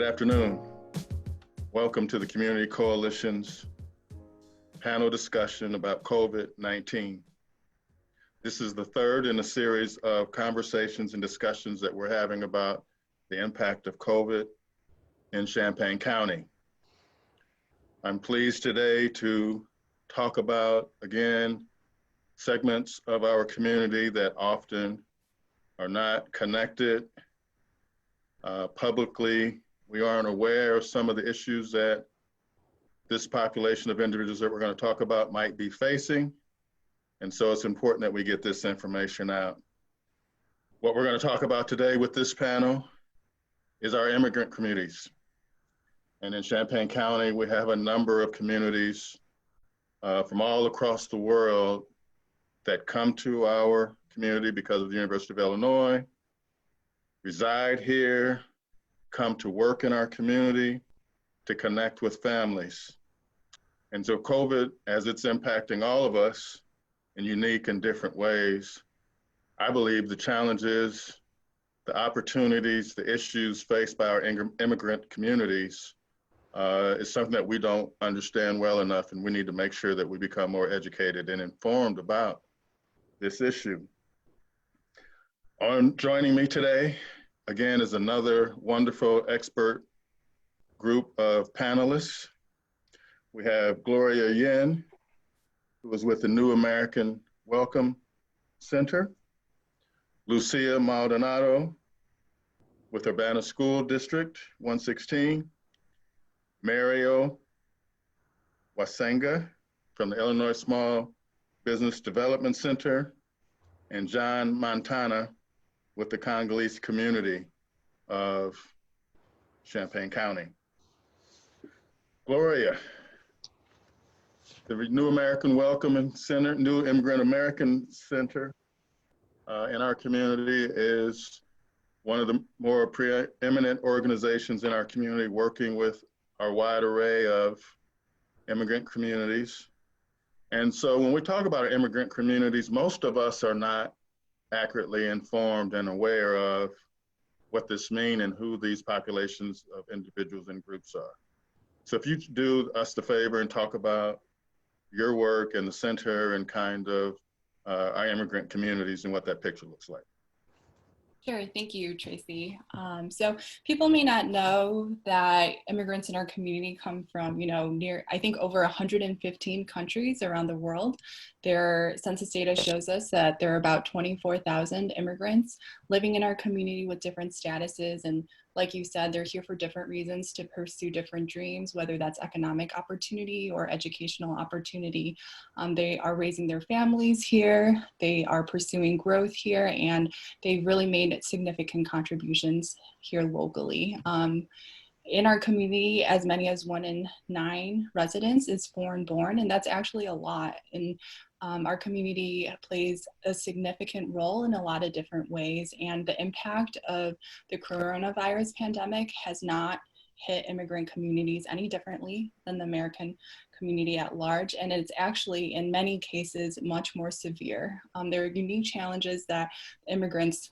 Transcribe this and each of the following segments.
Good afternoon. Welcome to the Community Coalition's panel discussion about COVID-19. This is the third in a series of conversations and discussions that we're having about the impact of COVID in Champaign County. I'm pleased today to talk about, again, segments of our community that often are not connected publicly. We aren't aware of some of the issues that this population of individuals that we're going to talk about might be facing. And so it's important that we get this information out. What we're going to talk about today with this panel is our immigrant communities. And in Champaign County, we have a number of communities from all across the world that come to our community because of the University of Illinois, reside here, come to work in our community, to connect with families. And so COVID, as it's impacting all of us in unique and different ways, I believe the challenges, the opportunities, the issues faced by our immigrant communities is something that we don't understand well enough, and we need to make sure that we become more educated and informed about this issue. Joining me today, again, is another wonderful expert group of panelists. We have Gloria Yin, who is with the New American Welcome Center, Lucia Maldonado with Urbana School District 116, Mario Wasenga from the Illinois Small Business Development Center, and John Montana with the Congolese community of Champaign County. Gloria, the New American Welcome Center, New Immigrant American Center in our community is one of the more preeminent organizations in our community working with our wide array of immigrant communities. And so when we talk about our immigrant communities, most of us are not accurately informed and aware of what this means and who these populations of individuals and groups are. So if you do us the favor and talk about your work and the center and kind of our immigrant communities and what that picture looks like. Sure, thank you, Tracy. So people may not know that immigrants in our community come from, I think over 115 countries around the world. Their census data shows us that there are about 24,000 immigrants living in our community with different statuses. And like you said, they're here for different reasons to pursue different dreams, whether that's economic opportunity or educational opportunity. They are raising their families here, they are pursuing growth here, and they've really made significant contributions here locally. In our community, as many as 1 in 9 residents is foreign born, and that's actually a lot. And our community plays a significant role in a lot of different ways, and the impact of the coronavirus pandemic has not hit immigrant communities any differently than the American community at large, and it's actually in many cases much more severe. There are unique challenges that immigrants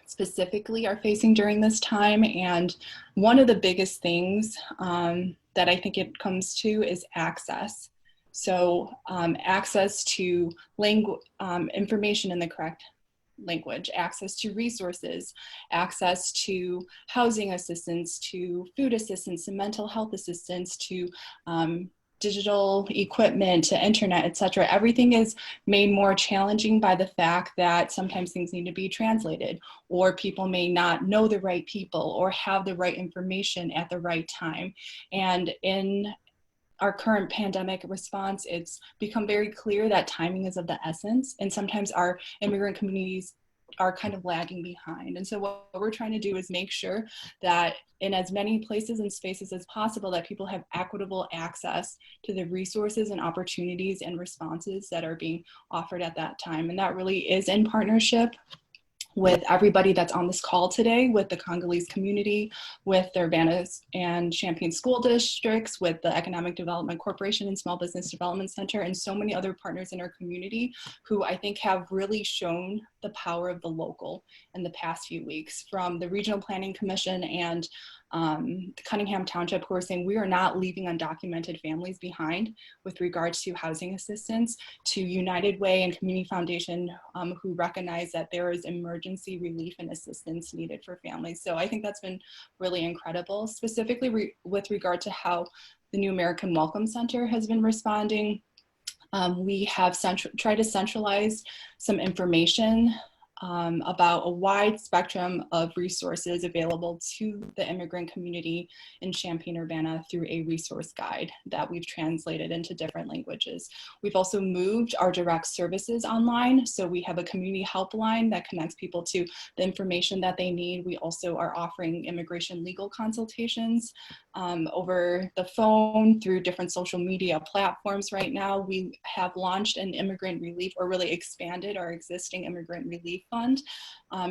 specifically are facing during this time, and one of the biggest things that I think it comes to is access. So access to information in the correct language, access to resources, access to housing assistance, to food assistance, to mental health assistance, to digital equipment, to internet, etc. Everything is made more challenging by the fact that sometimes things need to be translated, or people may not know the right people or have the right information at the right time. And in our current pandemic response, it's become very clear that timing is of the essence, and sometimes our immigrant communities are kind of lagging behind. And so what we're trying to do is make sure that in as many places and spaces as possible that people have equitable access to the resources and opportunities and responses that are being offered at that time. And that really is in partnership with everybody that's on this call today, with the Congolese community, with the Urbana and Champaign school districts, with the Economic Development Corporation and Small Business Development Center, and so many other partners in our community who I think have really shown the power of the local in the past few weeks, from the Regional Planning Commission and Cunningham Township, who are saying we are not leaving undocumented families behind with regards to housing assistance, to United Way and Community Foundation, who recognize that there is emergency relief and assistance needed for families. So I think that's been really incredible, specifically with regard to how the New American Welcome Center has been responding. We have tried to centralize some information about a wide spectrum of resources available to the immigrant community in Champaign-Urbana through a resource guide that we've translated into different languages. We've also moved our direct services online. So we have a community helpline that connects people to the information that they need. We also are offering immigration legal consultations over the phone through different social media platforms right now. We have launched an immigrant relief, or really expanded our existing immigrant relief fund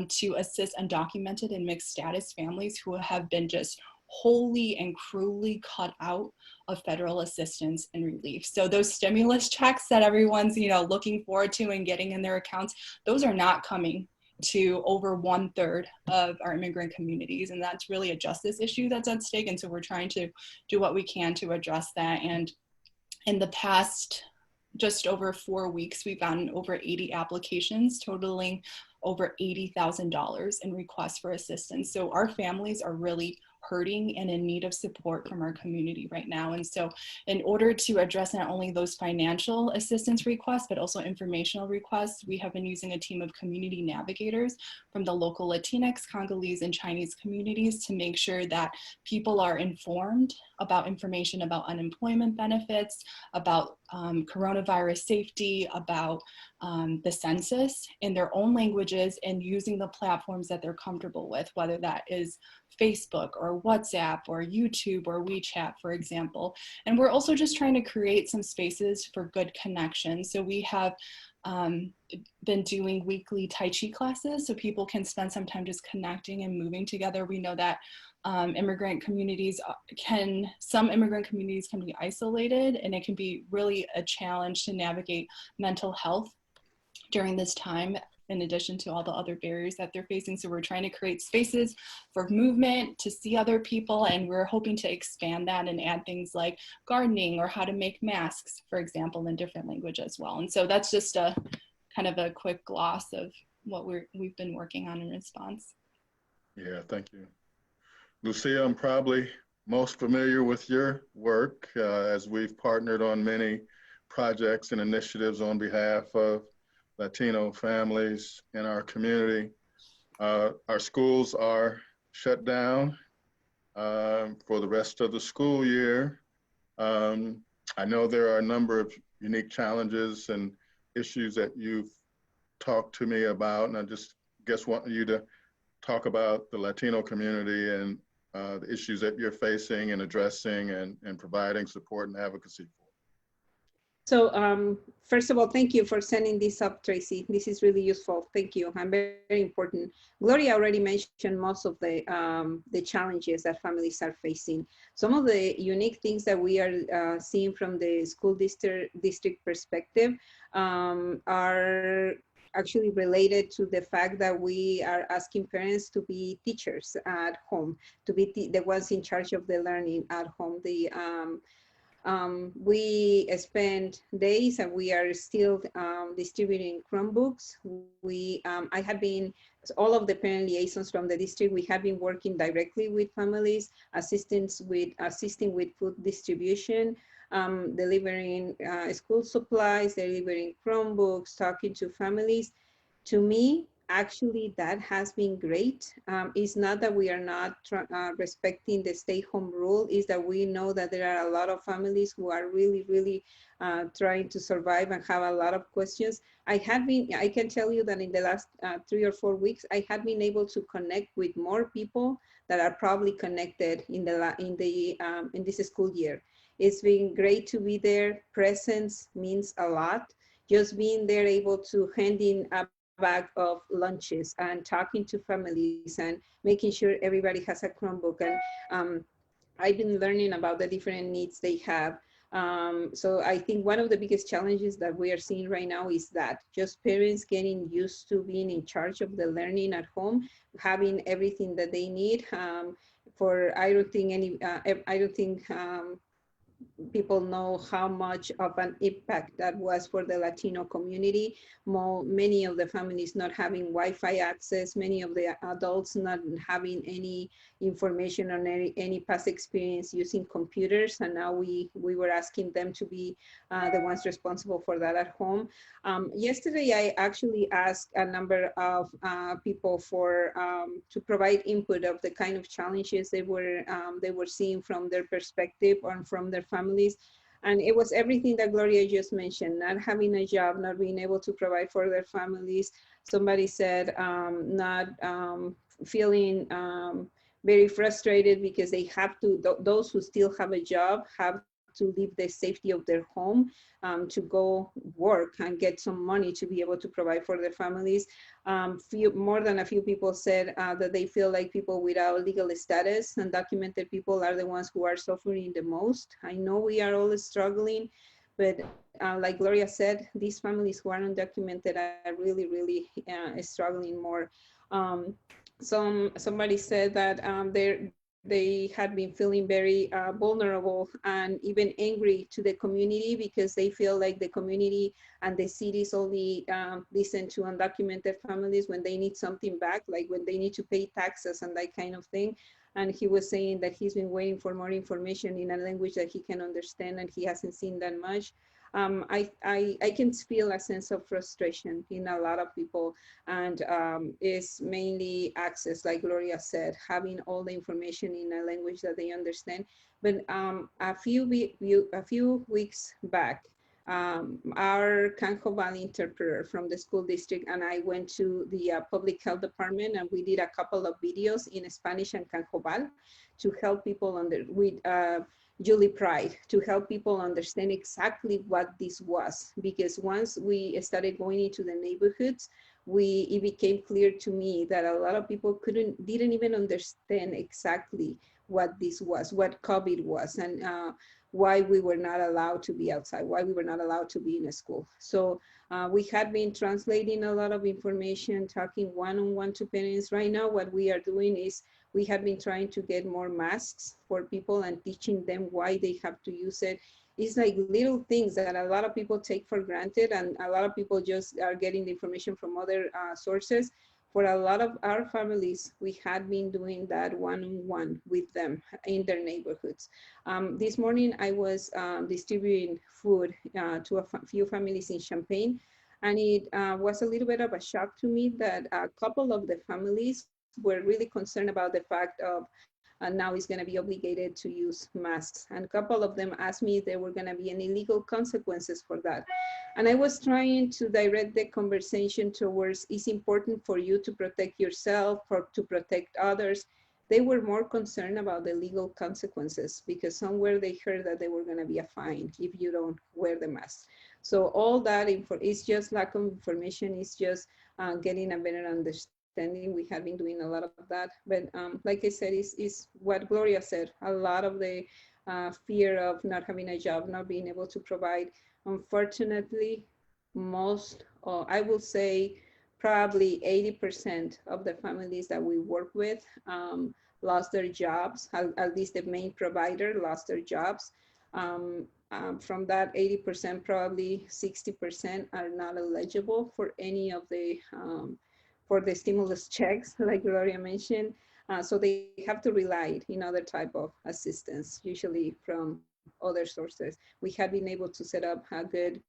to assist undocumented and mixed status families who have been just wholly and cruelly cut out of federal assistance and relief. So those stimulus checks that everyone's looking forward to and getting in their accounts, those are not coming to over 1/3 of our immigrant communities. And that's really a justice issue that's at stake. And so we're trying to do what we can to address that. And in the past just over 4 weeks, we've gotten over 80 applications totaling over $80,000 in requests for assistance. So our families are really hurting and in need of support from our community right now. And so in order to address not only those financial assistance requests, but also informational requests, we have been using a team of community navigators from the local Latinx, Congolese, and Chinese communities to make sure that people are informed about information about unemployment benefits, about coronavirus safety, about the census in their own languages, and using the platforms that they're comfortable with, whether that is Facebook or WhatsApp or YouTube or WeChat, for example. And we're also just trying to create some spaces for good connection. So we have been doing weekly Tai Chi classes so people can spend some time just connecting and moving together. We know that some immigrant communities can be isolated, and it can be really a challenge to navigate mental health during this time, in addition to all the other barriers that they're facing. So we're trying to create spaces for movement, to see other people, and we're hoping to expand that and add things like gardening or how to make masks, for example, in different language as well. And so that's just a kind of a quick gloss of what we've been working on in response. Yeah, thank you. Lucia, I'm probably most familiar with your work as we've partnered on many projects and initiatives on behalf of Latino families in our community. Our schools are shut down for the rest of the school year. I know there are a number of unique challenges and issues that you've talked to me about, and I just want you to talk about the Latino community and the issues that you're facing and addressing and providing support and advocacy for. So first of all, thank you for sending this up, Tracy. This is really useful. Thank you. And very, very important. Gloria already mentioned most of the challenges that families are facing. Some of the unique things that we are seeing from the school district perspective are actually related to the fact that we are asking parents to be teachers at home, to be the ones in charge of the learning at home. We spend days, and we are still distributing Chromebooks. I have been, all of the parent liaisons from the district, we have been working directly with families, assisting with food distribution, delivering school supplies, delivering Chromebooks, talking to families. To me, actually, that has been great. It's not that we are not respecting the stay-home rule, is that we know that there are a lot of families who are really, really trying to survive and have a lot of questions. I can tell you that in the last 3 or 4 weeks, I have been able to connect with more people that are probably connected in this school year. It's been great to be there. Presence means a lot. Just being there, able to hand in a bag of lunches and talking to families and making sure everybody has a Chromebook. And I've been learning about the different needs they have. So I think one of the biggest challenges that we are seeing right now is that just parents getting used to being in charge of the learning at home, having everything that they need. I don't think people know how much of an impact that was for the Latino community. Many of the families not having Wi-Fi access, many of the adults not having any information on any past experience using computers. And now we were asking them to be the ones responsible for that at home. Yesterday, I actually asked a number of people to provide input of the kind of challenges they were seeing from their perspective or from their families. And it was everything that Gloria just mentioned: not having a job, not being able to provide for their families. Somebody said not feeling very frustrated because they have to, those who still have a job have to leave the safety of their home to go work and get some money to be able to provide for their families. More than a few people said that they feel like people without legal status and documented people are the ones who are suffering the most. I know we are all struggling, but like Gloria said, these families who are undocumented are really, really struggling more. Somebody said that they had been feeling very vulnerable and even angry to the community because they feel like the community and the cities only listen to undocumented families when they need something back, like when they need to pay taxes and that kind of thing. And he was saying that he's been waiting for more information in a language that he can understand, and he hasn't seen that much. I can feel a sense of frustration in a lot of people, and it's mainly access, like Gloria said, having all the information in a language that they understand. But a few weeks back, our Canjo Valley interpreter from the school district and I went to the public health department, and we did a couple of videos in Spanish and Canjoval to help people with Julie Pride, to help people understand exactly what this was. Because once we started going into the neighborhoods, it became clear to me that a lot of people didn't even understand exactly what this was, what COVID was, and why we were not allowed to be outside, why we were not allowed to be in a school. So we had been translating a lot of information, talking one-on-one to parents. Right now, what we are doing is we have been trying to get more masks for people and teaching them why they have to use it. It's like little things that a lot of people take for granted, and a lot of people just are getting the information from other sources. For a lot of our families, we had been doing that one-on-one with them in their neighborhoods. This morning, I was distributing food to a few families in Champaign, and it was a little bit of a shock to me that a couple of the families were really concerned about the fact of now is going to be obligated to use masks. And a couple of them asked me if there were going to be any legal consequences for that. And I was trying to direct the conversation towards, it's important for you to protect yourself, to protect others. They were more concerned about the legal consequences because somewhere they heard that there were going to be a fine if you don't wear the mask. So all that it's just lack of information. It's just getting a better understanding. We have been doing a lot of that, but like I said, is what Gloria said. A lot of the fear of not having a job, not being able to provide. Unfortunately, I will say probably 80% of the families that we work with lost their jobs. At least the main provider lost their jobs. From that 80%, probably 60% are not eligible for any of the for the stimulus checks, like Gloria mentioned. So they have to rely in other type of assistance, usually from other sources. We have been able to set up a good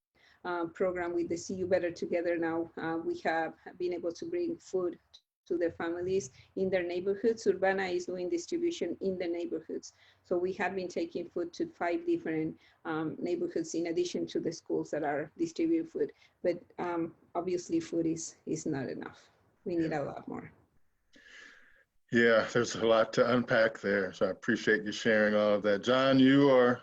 program with the See You Better Together now. We have been able to bring food to the families in their neighborhoods. Urbana is doing distribution in the neighborhoods. So we have been taking food to 5 different neighborhoods in addition to the schools that are distributing food. But obviously food is not enough. We need a lot more. Yeah, there's a lot to unpack there. So I appreciate you sharing all of that. John, you are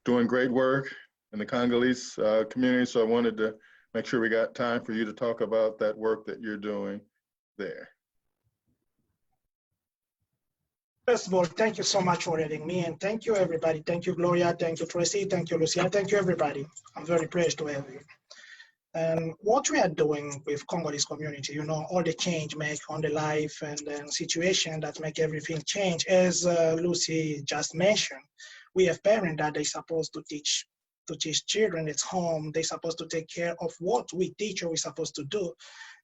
doing great work in the Congolese community. So I wanted to make sure we got time for you to talk about that work that you're doing there. First of all, thank you so much for having me, and thank you, everybody. Thank you, Gloria. Thank you, Tracy. Thank you, Lucia. Thank you, everybody. I'm very pleased to have you. And what we are doing with Congolese community, you know, all the change make on the life and then situation that make everything change. As Lucy just mentioned, we have parents that they supposed to teach children at home. They supposed to take care of what we teach or we supposed to do,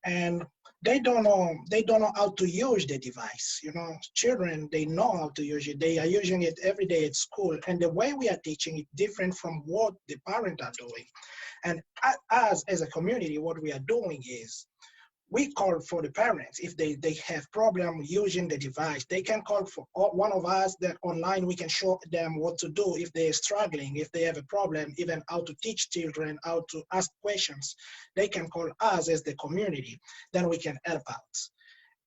and they don't know how to use the device. You know, children, they know how to use it. They are using it every day at school, and the way we are teaching it different from what the parents are doing. And us as a community, what we are doing is we call for the parents. If they have problem using the device, they can call for one of us that online, we can show them what to do if they're struggling, if they have a problem, even how to teach children, how to ask questions. They can call us as the community, then we can help out.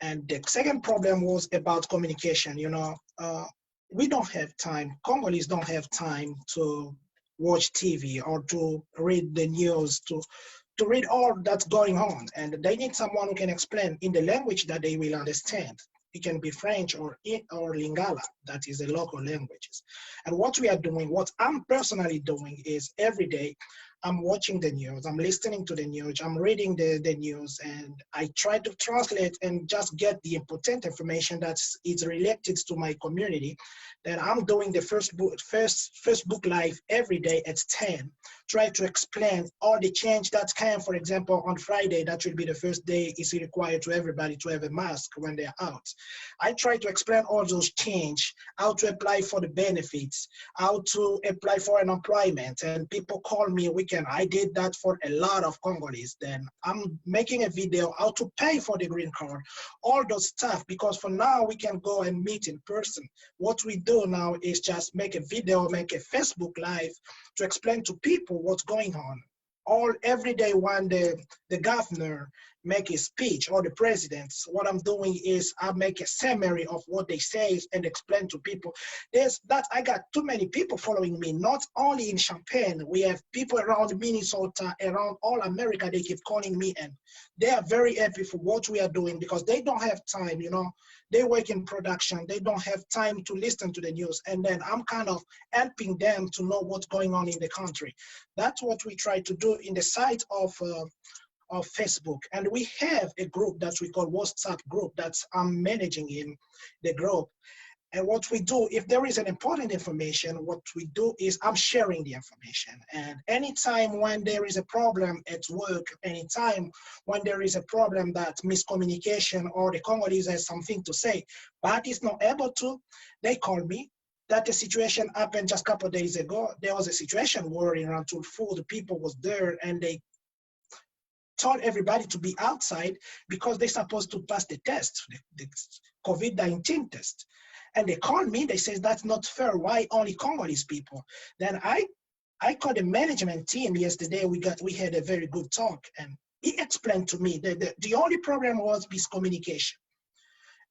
And the second problem was about communication. You know, we don't have time. Congolese don't have time to watch TV or to read the news, to read all that's going on. And they need someone who can explain in the language that they will understand. It can be French or Lingala, that is the local languages. And what we are doing, what I'm personally doing is every day, I'm watching the news, I'm listening to the news, I'm reading the news, and I try to translate and just get the important information that is related to my community. Then I'm doing the Facebook Live every day at 10, try to explain all the change that came. For example, on Friday, that will be the first day it's required to everybody to have a mask when they're out. I try to explain all those change, how to apply for the benefits, how to apply for an employment, and people call me weekend. I did that for a lot of Congolese. Then I'm making a video how to pay for the green card, all those stuff, because for now we can go and meet in person. What we do now is just make a video, make a Facebook Live to explain to people what's going on. All every day when the governor make a speech or the president, what I'm doing is I make a summary of what they say and explain to people. I got too many people following me, not only in Champaign. We have people around Minnesota, around all America. They keep calling me, and they are very happy for what we are doing because they don't have time, you know. They work in production. They don't have time to listen to the news. And then I'm kind of helping them to know what's going on in the country. That's what we try to do in the site of Facebook. And we have a group that we call WhatsApp group that I'm managing in the group. And what we do, if there is an important information, what we do is I'm sharing the information. And anytime when there is a problem at work, anytime when there is a problem that miscommunication or the Congolese has something to say, but is not able to, they call me. That the situation happened just a couple of days ago. There was a situation where in Rantoulfou, the people was there and they told everybody to be outside because they're supposed to pass the test, the COVID-19 test. And they called me, they said, that's not fair. Why only Congolese people? Then I called the management team yesterday. We had a very good talk, and he explained to me that the only problem was miscommunication.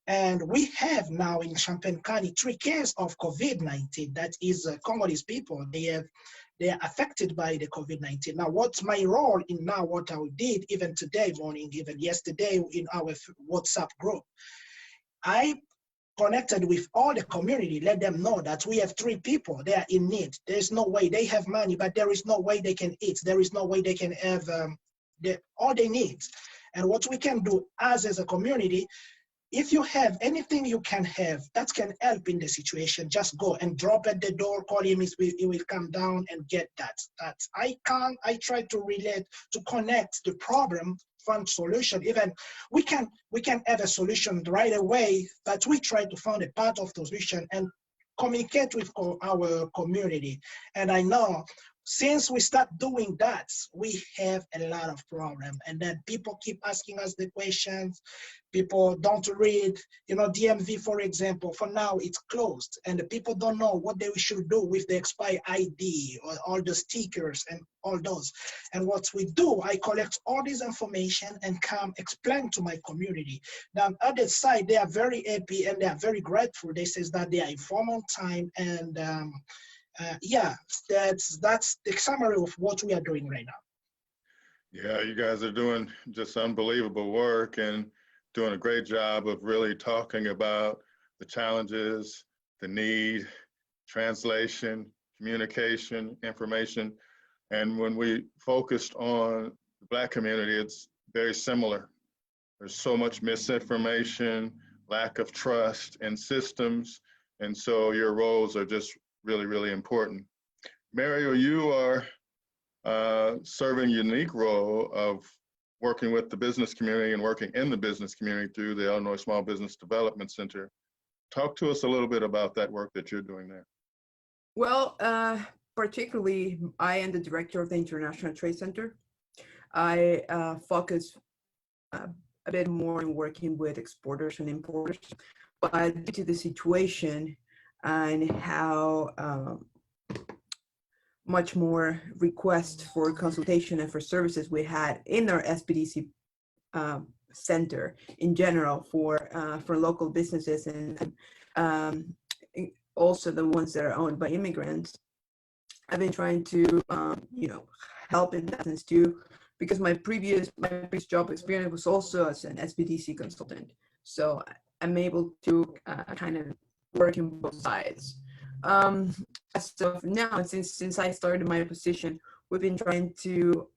And we have now in Champaign County 3 cases of COVID-19. That is Congolese people. They are affected by the COVID-19. Now, what's my role in now what I did, even today morning, even yesterday in our WhatsApp group? I connected with all the community, let them know that we have 3 people, they are in need. There's no way they have money, but there is no way they can eat. There is no way they can have all they need. And what we can do as a community, if you have anything you can have that can help in the situation, just go and drop at the door, call him, he will come down and get that. I try to relate, to connect the problem, find solution. Even we can have a solution right away, but we try to find a part of the solution and communicate with our community. And I know since we start doing that, we have a lot of problem. And then people keep asking us the questions. People don't read, you know, DMV, for example, for now it's closed and the people don't know what they should do with the expired ID or all the stickers and all those. And what we do, I collect all this information and come explain to my community. Now, on the other side, they are very happy and they are very grateful. They say that they are informed on time, and yeah, that's the summary of what we are doing right now. Yeah, you guys are doing just unbelievable work and doing a great job of really talking about the challenges, the need, translation, communication, information. And when we focused on the Black community, it's very similar. There's so much misinformation, lack of trust in systems, and so your roles are just really, really important. Mario, you are serving a unique role of working with the business community and working in the business community through the Illinois Small Business Development Center. Talk to us a little bit about that work that you're doing there. Well, particularly, I am the director of the International Trade Center. I focus a bit more on working with exporters and importers, but due to the situation and how much more requests for consultation and for services we had in our SBDC center in general for local businesses and also the ones that are owned by immigrants. I've been trying to help in that sense too, because my previous job experience was also as an SBDC consultant. So I'm able to kind of work in both sides. As of now, since I started my position, we've been trying to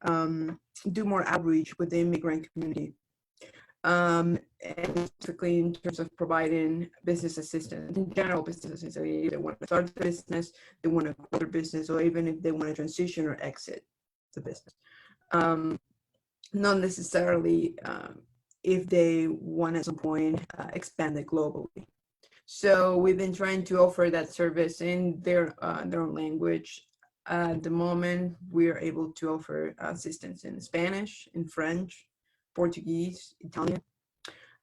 do more outreach with the immigrant community. And particularly in terms of providing business assistance, in general business assistance, if they want to start a business, they want to grow their business, or even if they want to transition or exit the business. Not necessarily if they want at some point expand it globally. So we've been trying to offer that service in their own language. At the moment, we are able to offer assistance in Spanish, in French, Portuguese, Italian,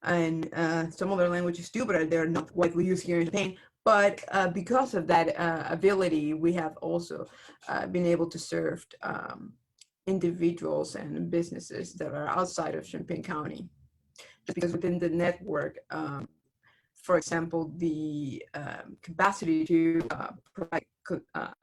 and some other languages too, but they're not widely used here in Spain. But because of that ability, we have also been able to serve individuals and businesses that are outside of Champaign County. Just because within the network, for example, the capacity to provide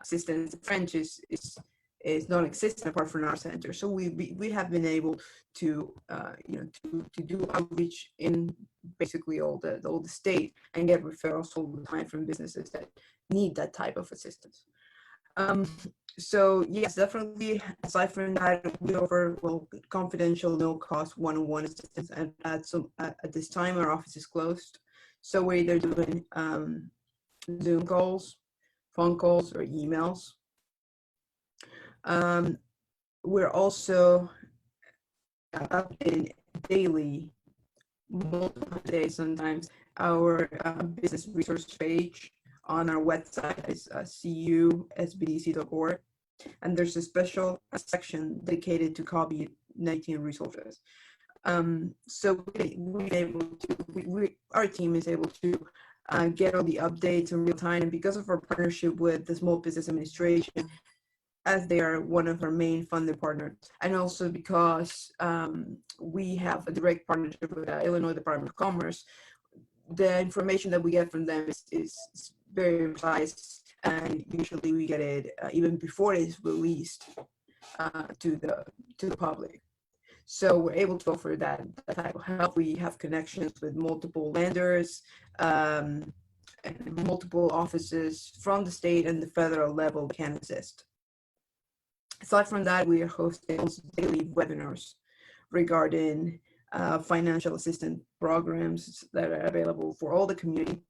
assistance in French is non-existent apart from our center. So we have been able to to do outreach in basically all the state and get referrals all the time from businesses that need that type of assistance. So yes, definitely. Aside from that, we offer confidential, no-cost one-on-one assistance. And at this time, our office is closed, so we're either doing Zoom calls, phone calls, or emails. We're also updating daily, multiple days sometimes, our business resource page on our website is cusbdc.org, and there's a special section dedicated to COVID-19 resources. So our team is able to get all the updates in real time, and because of our partnership with the Small Business Administration, as they are one of our main funded partners, and also because we have a direct partnership with the Illinois Department of Commerce, the information that we get from them is very precise, and usually we get it even before it is released to the public. So we're able to offer that type of help. We have connections with multiple lenders and multiple offices from the state and the federal level can assist. Aside from that, we are hosting daily webinars regarding financial assistance programs that are available for all the community,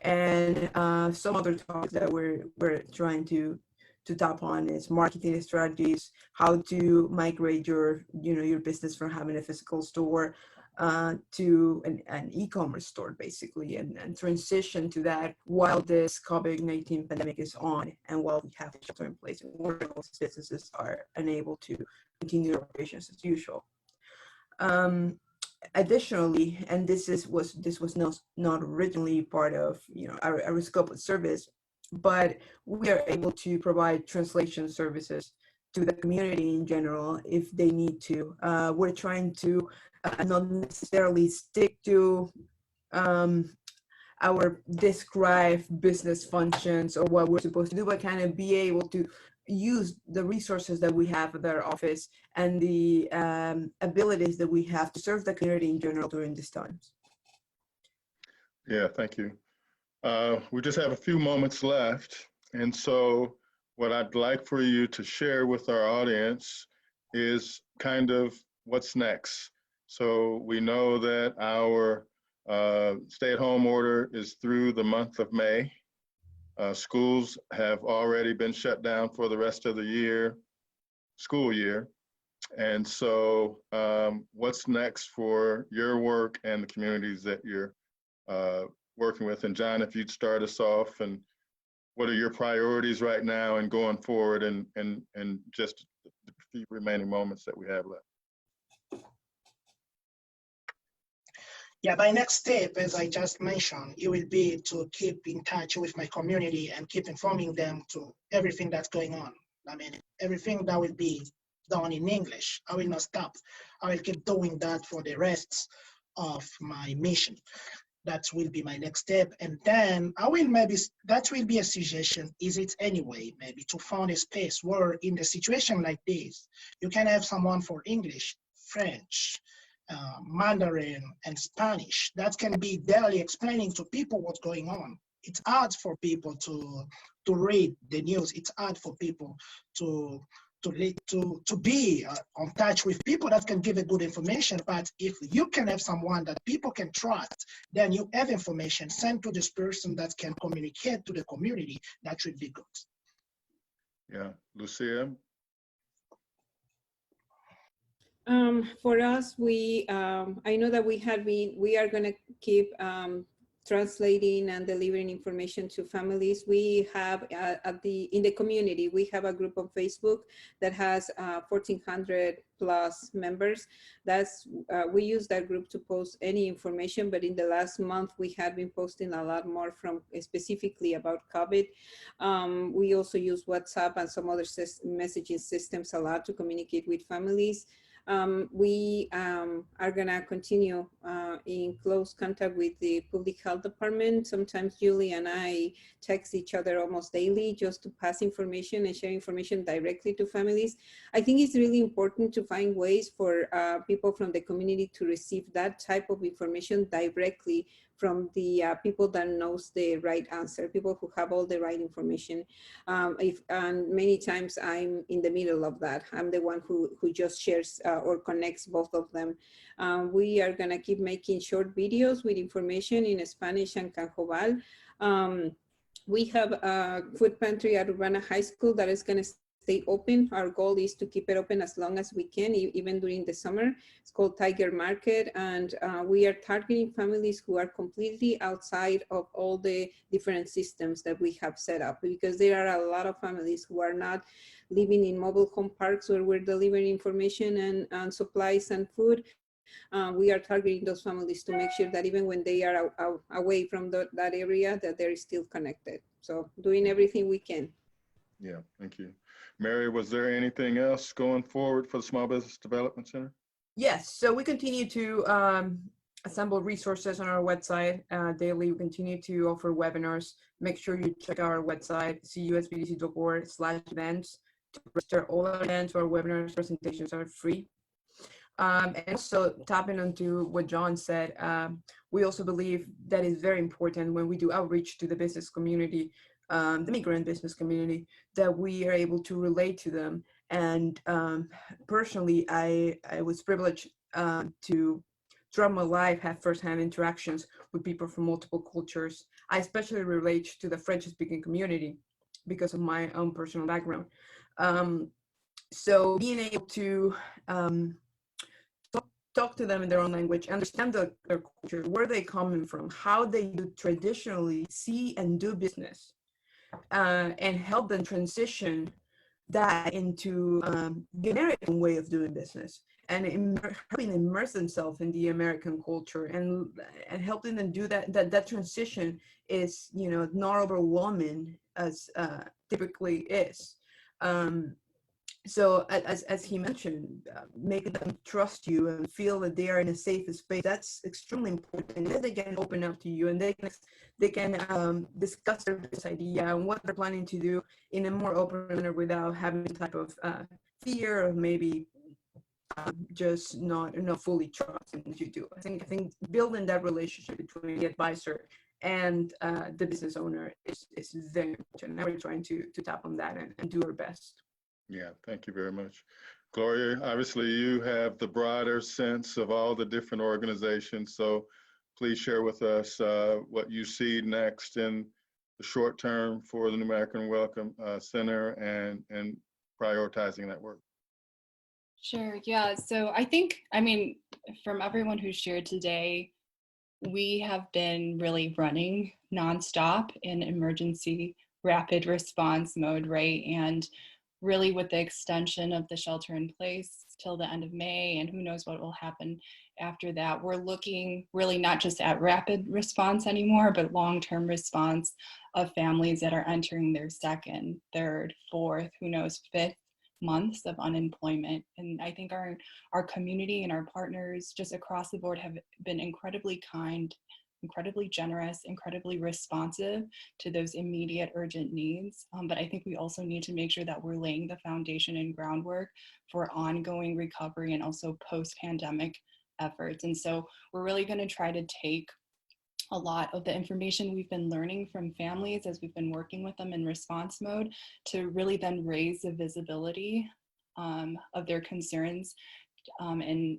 and some other topics that we're trying to tap on is marketing strategies, how to migrate your business from having a physical store to an e-commerce store, basically, and transition to that while this COVID-19 pandemic is on and while we have the shelter in place and more businesses are unable to continue their operations as usual. Additionally, and this was not originally part of our scope of service, but we are able to provide translation services to the community in general if they need to. We're trying to not necessarily stick to our described business functions or what we're supposed to do, but kind of be able to use the resources that we have at our office and the abilities that we have to serve the community in general during these times. Yeah, thank you. We just have a few moments left. And so what I'd like for you to share with our audience is kind of what's next. So we know that our stay-at-home order is through the month of May. Schools have already been shut down for the rest of the school year. And so what's next for your work and the communities that you're working with? And John, if you'd start us off, and what are your priorities right now and going forward, and just the few remaining moments that we have left? Yeah, my next step, as I just mentioned, it will be to keep in touch with my community and keep informing them to everything that's going on. I mean, everything that will be done in English, I will not stop. I will keep doing that for the rest of my mission. That will be my next step. And then I will that will be a suggestion, is it anyway, maybe to find a space where in the situation like this, you can have someone for English, French, Mandarin, and Spanish that can be daily explaining to people what's going on. It's hard for people to read the news. It's hard for people to be on touch with people that can give a good information. But if you can have someone that people can trust, then you have information sent to this person that can communicate to the community. That should be good. Yeah, Lucia? For us, I know that we are going to keep translating and delivering information to families. We have in the community, we have a group on Facebook that has 1,400 plus members. We use that group to post any information, but in the last month, we have been posting a lot more specifically about COVID. We also use WhatsApp and some other messaging systems a lot to communicate with families. We are going to continue in close contact with the public health department. Sometimes Julie and I text each other almost daily just to pass information and share information directly to families. I think it's really important to find ways for people from the community to receive that type of information directly from the people that knows the right answer, people who have all the right information. And many times I'm in the middle of that. I'm the one who just shares or connects both of them. We are gonna keep making short videos with information in Spanish and Canjobal. We have a food pantry at Urbana High School that is gonna stay open. Our goal is to keep it open as long as we can, even during the summer. It's called Tiger Market, and we are targeting families who are completely outside of all the different systems that we have set up, because there are a lot of families who are not living in mobile home parks where we're delivering information and supplies and food. We are targeting those families to make sure that even when they are away from that area, that they're still connected. So doing everything we can. Yeah, thank you. Mary, was there anything else going forward for the Small Business Development Center? Yes, so we continue to assemble resources on our website daily. We continue to offer webinars. Make sure you check our website, cusbdc.org/events, to register. All our events or webinars presentations are free. And also tapping onto what John said, we also believe that is very important when we do outreach to the business community, the immigrant business community, that we are able to relate to them. And personally, I was privileged to, throughout my life, have firsthand interactions with people from multiple cultures. I especially relate to the French-speaking community because of my own personal background. So being able to talk to them in their own language, understand their culture, where they coming from, how they do traditionally see and do business, and help them transition that into the American way of doing business, and helping immerse themselves in the American culture, and helping them do that transition is, not overwhelming as typically is. So as he mentioned, making them trust you and feel that they are in a safe space, that's extremely important. And then they can open up to you, and they can discuss this idea and what they're planning to do in a more open manner without having a type of fear of maybe just not fully trusting what you do. I think building that relationship between the advisor and the business owner is very important. And we're trying to tap on that and do our best. Yeah, thank you very much. Gloria, obviously you have the broader sense of all the different organizations, so please share with us what you see next in the short term for the New American Welcome Center and prioritizing that work. Sure, yeah. So I think, I mean, from everyone who shared today, we have been really running nonstop in emergency rapid response mode, right? And really with the extension of the shelter in place till the end of May, and who knows what will happen after that, we're looking really not just at rapid response anymore, but long-term response of families that are entering their second, third, fourth, who knows, fifth months of unemployment. And I think our community and our partners just across the board have been incredibly kind, incredibly generous, incredibly responsive to those immediate urgent needs. But I think we also need to make sure that we're laying the foundation and groundwork for ongoing recovery and also post-pandemic efforts. And so we're really going to try to take a lot of the information we've been learning from families as we've been working with them in response mode to really then raise the visibility of their concerns and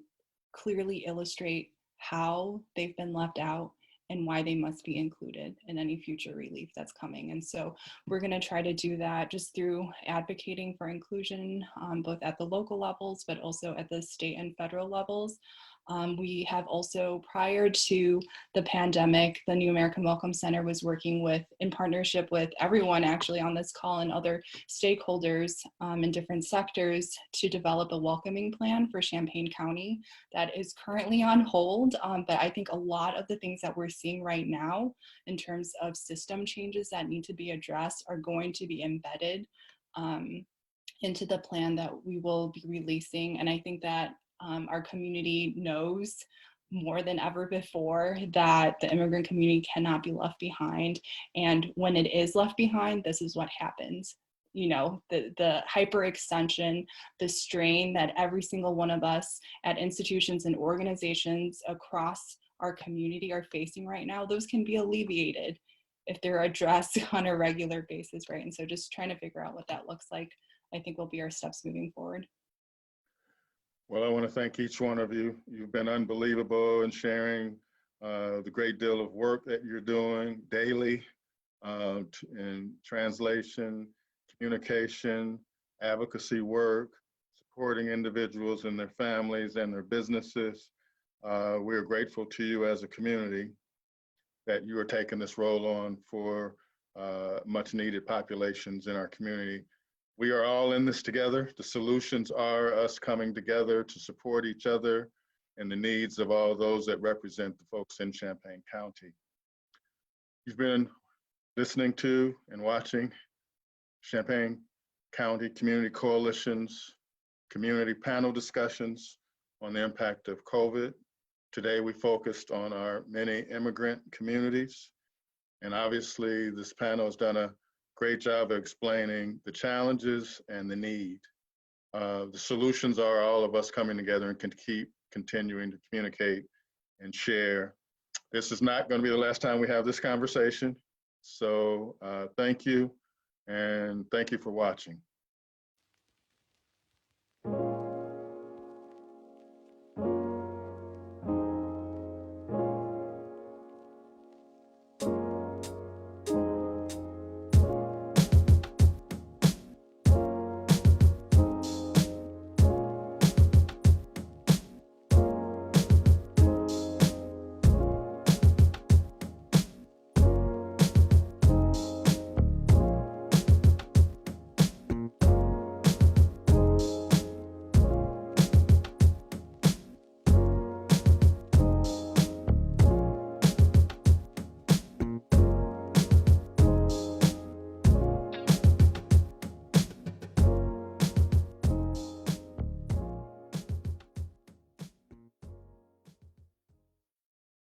clearly illustrate how they've been left out and why they must be included in any future relief that's coming. And so we're going to try to do that just through advocating for inclusion, both at the local levels, but also at the state and federal levels. We have also, prior to the pandemic, the New American Welcome Center was working in partnership with everyone actually on this call and other stakeholders in different sectors to develop a welcoming plan for Champaign County that is currently on hold. But I think a lot of the things that we're seeing right now in terms of system changes that need to be addressed are going to be embedded into the plan that we will be releasing. And I think that our community knows more than ever before that the immigrant community cannot be left behind. And when it is left behind, this is what happens. You know, the hyperextension, the strain that every single one of us at institutions and organizations across our community are facing right now, those can be alleviated if they're addressed on a regular basis, right? And so just trying to figure out what that looks like, I think will be our steps moving forward. Well, I want to thank each one of you. You've been unbelievable in sharing the great deal of work that you're doing daily in translation, communication, advocacy work, supporting individuals and their families and their businesses. We're grateful to you as a community that you are taking this role on for much needed populations in our community. We are all in this together. The solutions are us coming together to support each other and the needs of all those that represent the folks in Champaign County. You've been listening to and watching Champaign County Community Coalition's community panel discussions on the impact of COVID. Today we focused on our many immigrant communities. And obviously this panel has done a great job of explaining the challenges and the need. The solutions are all of us coming together and can keep continuing to communicate and share. This is not going to be the last time we have this conversation. So thank you, and thank you for watching.